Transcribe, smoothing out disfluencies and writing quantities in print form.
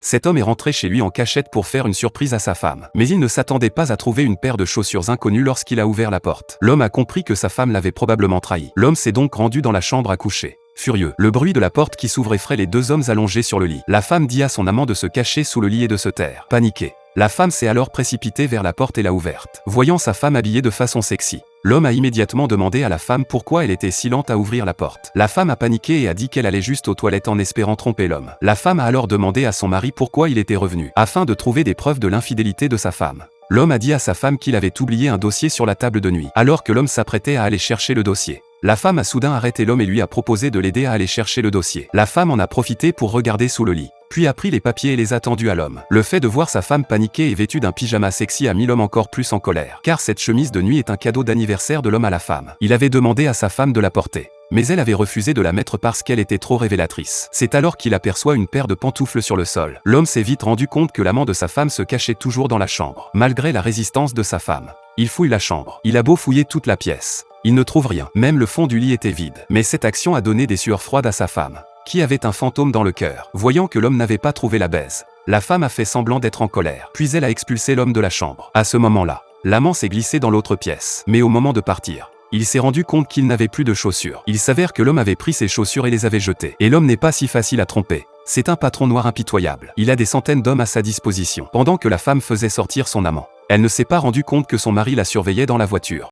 Cet homme est rentré chez lui en cachette pour faire une surprise à sa femme. Mais il ne s'attendait pas à trouver une paire de chaussures inconnues lorsqu'il a ouvert la porte. L'homme a compris que sa femme l'avait probablement trahi. L'homme s'est donc rendu dans la chambre à coucher. Furieux, le bruit de la porte qui s'ouvre effraie les deux hommes allongés sur le lit. La femme dit à son amant de se cacher sous le lit et de se taire. Paniqué, la femme s'est alors précipitée vers la porte et l'a ouverte. Voyant sa femme habillée de façon sexy, l'homme a immédiatement demandé à la femme pourquoi elle était si lente à ouvrir la porte. La femme a paniqué et a dit qu'elle allait juste aux toilettes en espérant tromper l'homme. La femme a alors demandé à son mari pourquoi il était revenu, afin de trouver des preuves de l'infidélité de sa femme. L'homme a dit à sa femme qu'il avait oublié un dossier sur la table de nuit, alors que l'homme s'apprêtait à aller chercher le dossier. La femme a soudain arrêté l'homme et lui a proposé de l'aider à aller chercher le dossier. La femme en a profité pour regarder sous le lit, puis a pris les papiers et les a tendus à l'homme. Le fait de voir sa femme paniquée et vêtue d'un pyjama sexy a mis l'homme encore plus en colère, car cette chemise de nuit est un cadeau d'anniversaire de l'homme à la femme. Il avait demandé à sa femme de la porter, mais elle avait refusé de la mettre parce qu'elle était trop révélatrice. C'est alors qu'il aperçoit une paire de pantoufles sur le sol. L'homme s'est vite rendu compte que l'amant de sa femme se cachait toujours dans la chambre. Malgré la résistance de sa femme, il fouille la chambre. Il a beau fouiller toute la pièce, il ne trouve rien. Même le fond du lit était vide. Mais cette action a donné des sueurs froides à sa femme, qui avait un fantôme dans le cœur. Voyant que l'homme n'avait pas trouvé la baise, la femme a fait semblant d'être en colère. Puis elle a expulsé l'homme de la chambre. À ce moment-là, l'amant s'est glissé dans l'autre pièce. Mais au moment de partir, il s'est rendu compte qu'il n'avait plus de chaussures. Il s'avère que l'homme avait pris ses chaussures et les avait jetées. Et l'homme n'est pas si facile à tromper. C'est un patron noir impitoyable. Il a des centaines d'hommes à sa disposition. Pendant que la femme faisait sortir son amant, elle ne s'est pas rendu compte que son mari la surveillait dans la voiture.